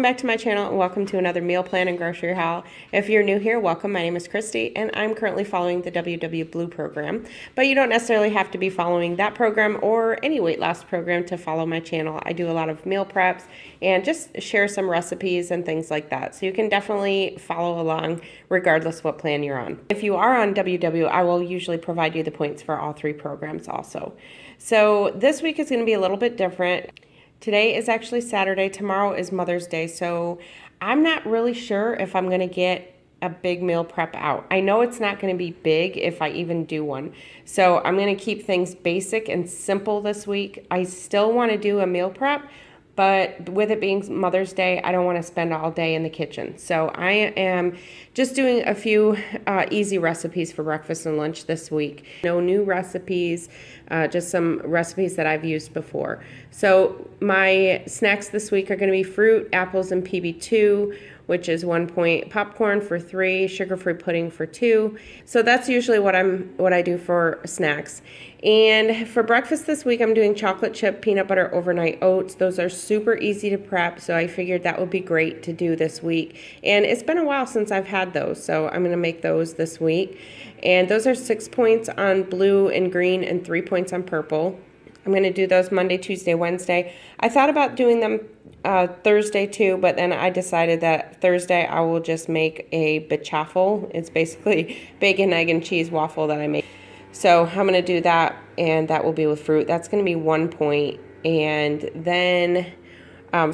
back to my channel and welcome to another meal plan and grocery haul. If you're new here, welcome. My name is Christy and I'm currently following the WW Blue program, but you don't necessarily have to be following that program or any weight loss program to follow my channel. I do a lot of meal preps and just share some recipes and things like that. So you can definitely follow along regardless what plan you're on. If you are on WW, I will usually provide you the points for all three programs also. So this week is going to be a little bit different. Today is actually Saturday. Tomorrow is Mother's Day, so I'm not really sure if I'm going to get a big meal prep out. I know it's not going to be big if I even do one. So I'm going to keep things basic and simple this week. I still want to do a meal prep, but with it being Mother's Day, I don't want to spend all day in the kitchen. So I am just doing a few easy recipes for breakfast and lunch this week. No new recipes, just some recipes that I've used before. So my snacks this week are going to be fruit, apples, and PB2, which is 1 point, popcorn for 3, sugar-free pudding for 2. So that's usually what I do for snacks. And for breakfast this week, I'm doing chocolate chip peanut butter overnight oats. Those are super easy to prep, so I figured that would be great to do this week. And it's been a while since I've had those, so I'm going to make those this week. And those are 6 points on blue and green and 3 points on purple. I'm going to do those Monday, Tuesday, Wednesday. I thought about doing them Thursday too, but then I decided that Thursday I will just make a BECHAFFLE. It's basically bacon, egg, and cheese waffle that I make. So I'm going to do that, and that will be with fruit. That's going to be 1 point. And then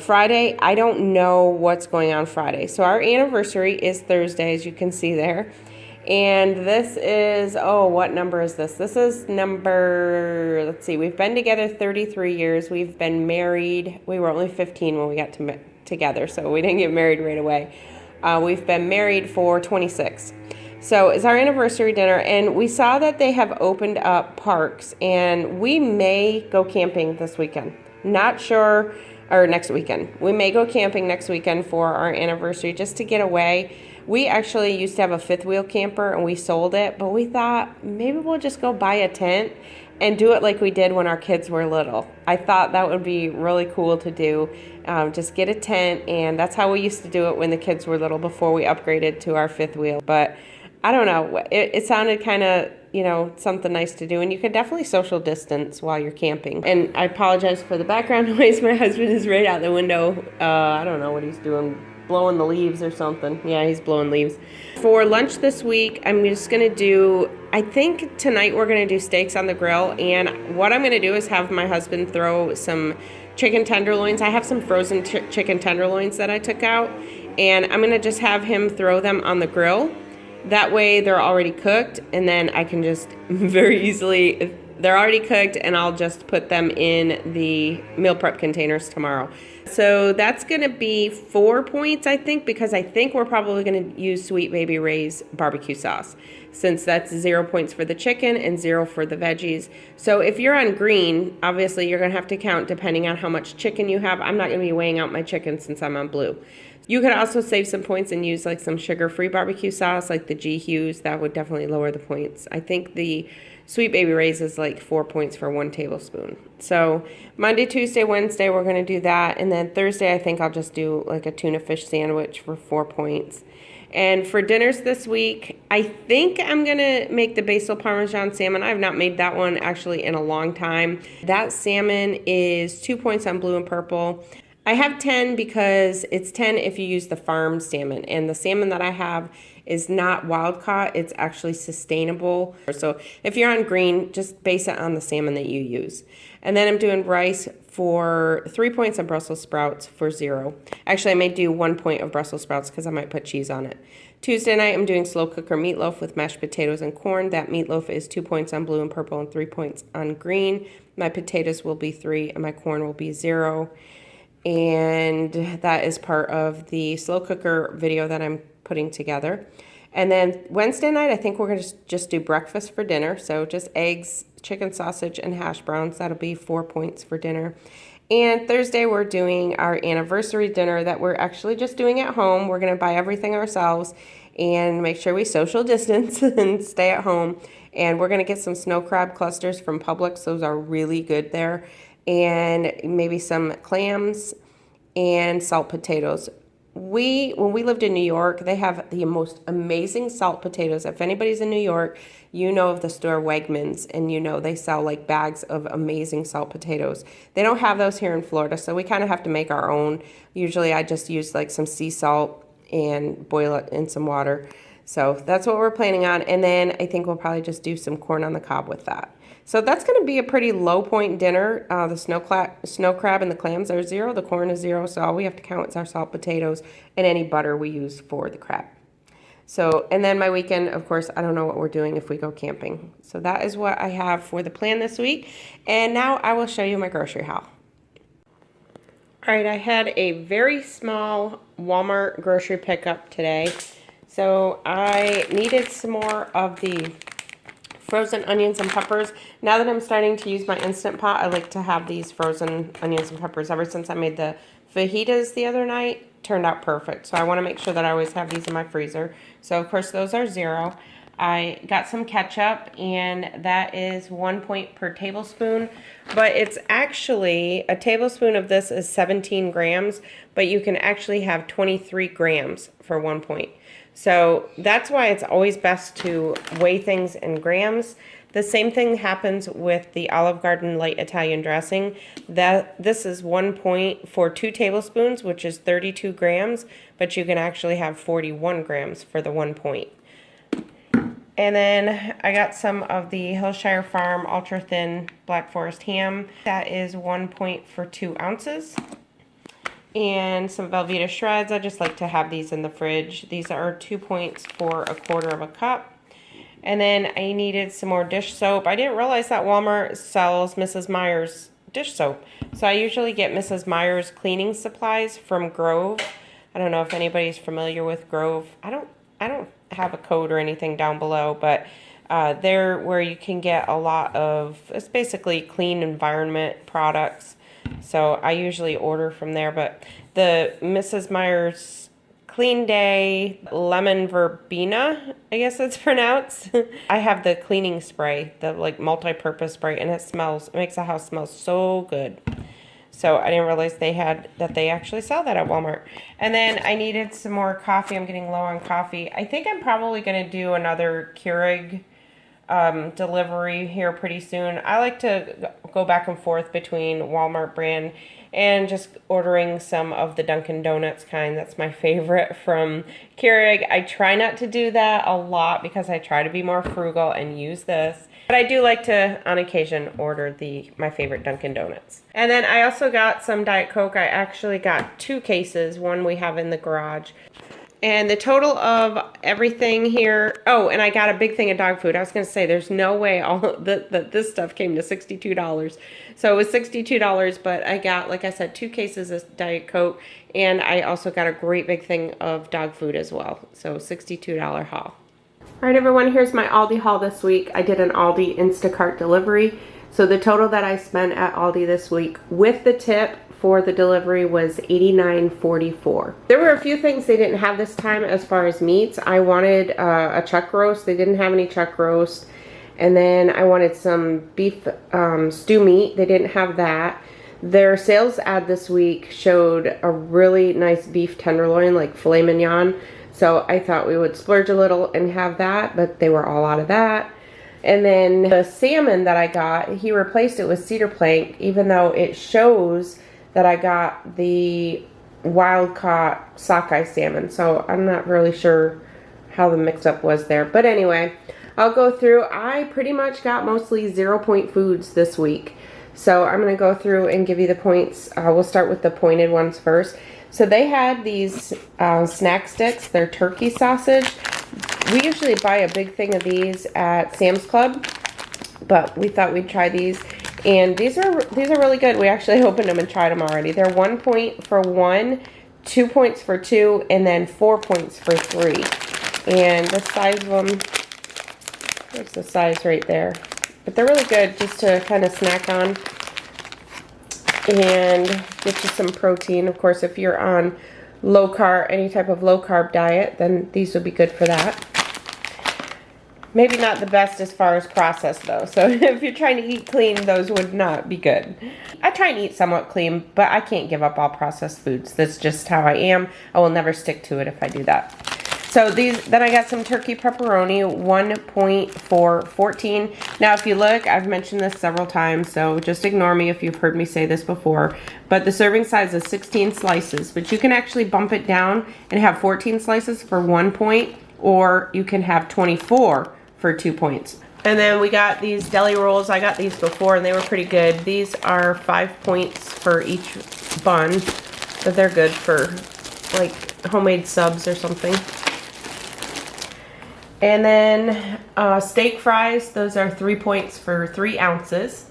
Friday, I don't know what's going on Friday. So our anniversary is Thursday, as you can see there. And this is, what number is this? This is number, let's see, we've been together 33 years. We've been married. We were only 15 when we got together, so we didn't get married right away. We've been married for 26. So it's our anniversary dinner, and we saw that they have opened up parks, and we may go camping this weekend. Not sure, or next weekend. We may go camping next weekend for our anniversary just to get away. We actually used to have a fifth wheel camper and we sold it, but we thought maybe we'll just go buy a tent and do it like we did when our kids were little. I thought that would be really cool to do. Just get a tent, and that's how we used to do it when the kids were little before we upgraded to our fifth wheel. But I don't know, it sounded kind of, something nice to do, and you can definitely social distance while you're camping. And I apologize for the background noise. My husband is right out the window. I don't know what he's doing. Blowing the leaves or something. Yeah, he's blowing leaves. For lunch this week, I'm just going to do, I think tonight we're going to do steaks on the grill. And what I'm going to do is have my husband throw some chicken tenderloins. I have some frozen chicken tenderloins that I took out. And I'm going to just have him throw them on the grill. That way they're already cooked. And then I can just very easily, they're already cooked, and I'll just put them in the meal prep containers tomorrow. So that's going to be 4 points, I think, because I think we're probably going to use Sweet Baby Ray's barbecue sauce, since that's 0 points for the chicken and 0 for the veggies. So if you're on green, obviously you're going to have to count depending on how much chicken you have. I'm not going to be weighing out my chicken since I'm on blue. You could also save some points and use like some sugar-free barbecue sauce, like the G Hughes. That would definitely lower the points. I think the Sweet Baby Ray's is like 4 points for 1 tablespoon. So Monday, Tuesday, Wednesday, we're going to do that. And then Thursday, I think I'll just do like a tuna fish sandwich for 4 points. And for dinners this week, I think I'm going to make the BASIL-PARMESAN salmon. I have not made that one actually in a long time. That salmon is 2 points on blue and purple. I have 10 because it's 10 if you use the farm salmon. And the salmon that I have is not wild caught. It's actually sustainable. So if you're on green, just base it on the salmon that you use. And then I'm doing rice for 3 points on Brussels sprouts for 0. Actually, I may do 1 point of Brussels sprouts because I might put cheese on it. Tuesday night, I'm doing slow cooker meatloaf with mashed potatoes and corn. That meatloaf is 2 points on blue and purple and 3 points on green. My potatoes will be 3 and my corn will be 0. And that is part of the slow cooker video that I'm putting together. And then Wednesday night, I think we're going to just do breakfast for dinner. So just eggs, chicken sausage, and hash browns. That'll be 4 points for dinner. And Thursday, we're doing our anniversary dinner that we're actually just doing at home. We're going to buy everything ourselves and make sure we social distance and stay at home. And we're going to get some snow crab clusters from Publix. Those are really good there. And maybe some clams and salt potatoes. when we lived in New York, they have the most amazing salt potatoes. If anybody's in New York, you know of the store Wegmans, and you know they sell like bags of amazing salt potatoes. They don't have those here in Florida, so we kind of have to make our own. Usually I just use like some sea salt and boil it in some water. So that's what we're planning on. And then I think we'll probably just do some corn on the cob with that. So that's going to be a pretty low point dinner. The snow crab and the clams are 0. The corn is 0. So all we have to count is our salt potatoes and any butter we use for the crab. So, and then my weekend, of course, I don't know what we're doing if we go camping. So that is what I have for the plan this week. And now I will show you my grocery haul. All right, I had a very small Walmart grocery pickup today. So I needed some more of the frozen onions and peppers. Now that I'm starting to use my Instant Pot, I like to have these frozen onions and peppers. Ever since I made the fajitas the other night, turned out perfect. So I want to make sure that I always have these in my freezer. So of course those are 0. I got some ketchup, and that is 1 point per tablespoon, but it's actually, a tablespoon of this is 17 grams, but you can actually have 23 grams for 1 point. So that's why it's always best to weigh things in grams. The same thing happens with the Olive Garden light Italian dressing. This is 1 point for 2 tablespoons, which is 32 grams, but you can actually have 41 grams for the 1 point. And then I got some of the Hillshire Farm Ultra Thin Black Forest ham. That is 1 point for 2 ounces. And some Velveeta shreds. I just like to have these in the fridge. These are 2 points for 1/4 cup. And then I needed some more dish soap. I didn't realize that Walmart sells Mrs. Meyer's dish soap. So I usually get Mrs. Meyer's cleaning supplies from Grove. I don't know if anybody's familiar with Grove. I don't have a code or anything down below, but they're where you can get a lot of, it's basically clean environment products. So I usually order from there, but the Mrs. Meyer's Clean Day Lemon Verbena, I guess it's pronounced. I have the cleaning spray, the like multi-purpose spray, and it makes the house smell so good. So I didn't realize they actually sell that at Walmart. And then I needed some more coffee. I'm getting low on coffee. I think I'm probably going to do another Keurig delivery here pretty soon. I like to go back and forth between Walmart brand and just ordering some of the Dunkin' Donuts kind. That's my favorite from Keurig. I try not to do that a lot because I try to be more frugal and use this. But I do like to, on occasion, order my favorite Dunkin' Donuts. And then I also got some Diet Coke. I actually got 2 cases. One we have in the garage. And the total of everything here, oh, and I got a big thing of dog food. I was going to say, there's no way that this stuff came to $62. So it was $62, but I got, like I said, 2 cases of Diet Coke, and I also got a great big thing of dog food as well. So $62 haul. All right, everyone, here's my Aldi haul this week. I did an Aldi Instacart delivery. So the total that I spent at Aldi this week with the tip for the delivery was $89.44. There were a few things they didn't have this time as far as meats. I wanted a chuck roast. They didn't have any chuck roast. And then I wanted some beef stew meat. They didn't have that. Their sales ad this week showed a really nice beef tenderloin, like filet mignon. So I thought we would splurge a little and have that, but they were all out of that. And then the salmon that I got, he replaced it with cedar plank, even though it shows that I got the wild-caught sockeye salmon. So I'm not really sure how the mix-up was there. But anyway, I'll go through. I pretty much got mostly 0-point foods this week. So I'm going to go through and give you the points. We'll start with the pointed ones first. So they had these snack sticks. They're turkey sausage. We usually buy a big thing of these at Sam's Club, but we thought we'd try these. And these are really good. We actually opened them and tried them already. They're 1 point for 1, 2 points for 2, and then 4 points for 3. And the size of them, there's the size right there. But they're really good just to kind of snack on and get you some protein. Of course, if you're on low carb, any type of low carb diet, then these would be good for that. Maybe not the best as far as processed though. So if you're trying to eat clean, those would not be good. I try and eat somewhat clean, but I can't give up all processed foods. That's just how I am. I will never stick to it if I do that. So then I got some turkey pepperoni, 1.414. Now if you look, I've mentioned this several times, so just ignore me if you've heard me say this before. But the serving size is 16 slices, but you can actually bump it down and have 14 slices for 1 point, or you can have 24 for 2 points. And then we got these deli rolls. I got these before and they were pretty good. These are 5 points for each bun, but they're good for like homemade subs or something. And then steak fries, those are 3 points for 3 ounces.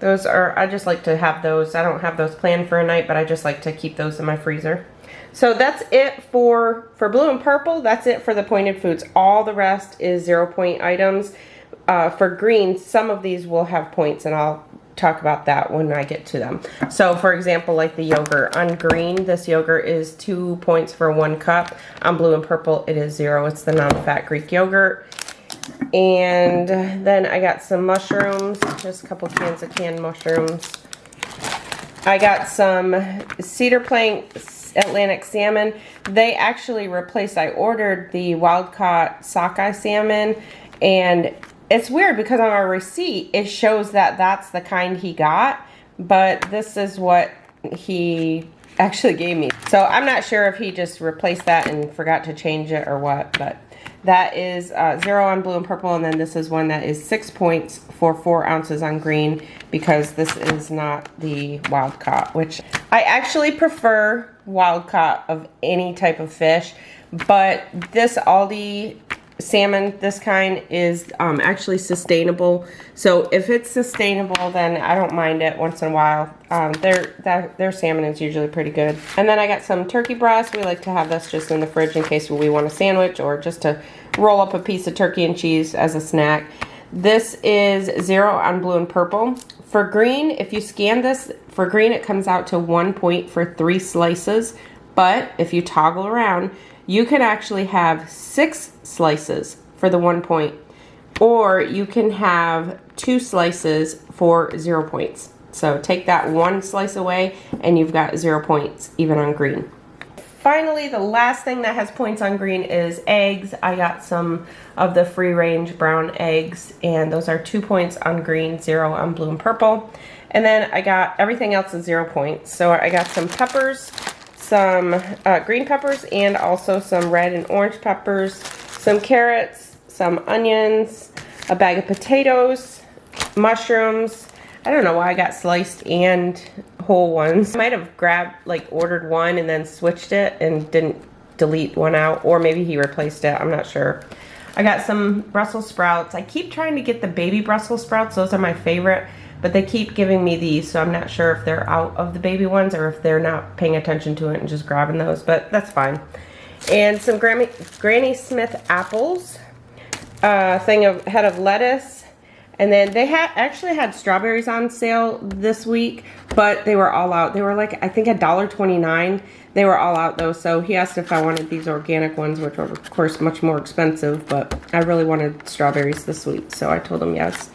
Those are, I just like to have those. I don't have those planned for a night, but I just like to keep those in my freezer. So that's it for blue and purple. That's it for the pointed foods. All the rest is 0 point items. For green, some of these will have points, and I'll talk about that when I get to them. So for example, like the yogurt. On green, this yogurt is 2 points for 1 cup. On blue and purple, it is 0. It's the non-fat Greek yogurt. And then I got some mushrooms, just a couple cans of canned mushrooms. I got some Cedar Plank Atlantic salmon. They actually replaced, I ordered the wild-caught sockeye salmon, and it's weird because on our receipt, it shows that that's the kind he got, but this is what he actually gave me. So I'm not sure if he just replaced that and forgot to change it or what, but that is 0 on blue and purple, and then this is one that is 6 points for 4 ounces on green, because this is not the wild caught, which I actually prefer wild caught of any type of fish, but this Aldi salmon, this kind, is actually sustainable. So if it's sustainable, then I don't mind it once in a while. Their salmon is usually pretty good. And then I got some turkey breast. We like to have this just in the fridge in case we want a sandwich or just to roll up a piece of turkey and cheese as a snack. This is 0 on blue and purple. For green, if you scan this, for green it comes out to 1 point for 3 slices. But if you toggle around, you can actually have 6 slices for the 1 point, or you can have 2 slices for 0 points. So take that 1 slice away and you've got 0 points even on green. Finally, the last thing that has points on green is eggs. I got some of the free range brown eggs, and those are 2 points on green, 0 on blue and purple. And then I got everything else is 0 points. So I got some peppers, some green peppers, and also some red and orange peppers, some carrots, some onions, a bag of potatoes, mushrooms. I don't know why I got sliced and whole ones. I might have ordered one and then switched it and didn't delete one out, or maybe he replaced it, I'm not sure. I got some Brussels sprouts. I keep trying to get the baby Brussels sprouts. Those are my favorite, but they keep giving me these, so I'm not sure if they're out of the baby ones or if they're not paying attention to it and just grabbing those, but that's fine. And some Granny Smith apples, head of lettuce, and then they actually had strawberries on sale this week, but they were all out. They were like, I think $1.29. They were all out though, so he asked if I wanted these organic ones, which are of course much more expensive, but I really wanted strawberries this week, so I told him yes.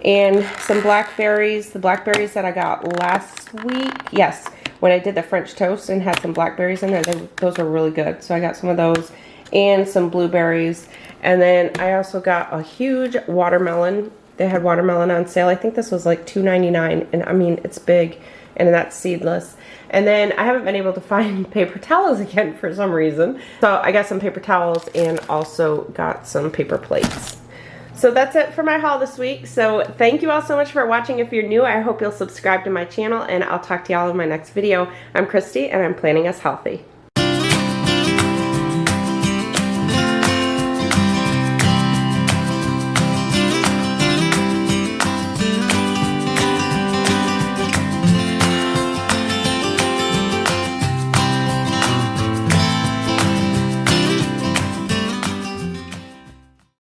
And some blackberries, the blackberries that I got last week, yes, when I did the French toast and had some blackberries in there, those were really good. So I got some of those and some blueberries. And then I also got a huge watermelon. They had watermelon on sale. I think this was like $2.99, and I mean, it's big, and that's seedless. And then I haven't been able to find paper towels again for some reason. So I got some paper towels and also got some paper plates. So that's it for my haul this week. So thank you all so much for watching. If you're new, I hope you'll subscribe to my channel, and I'll talk to y'all in my next video. I'm Christy, and I'm planning us healthy.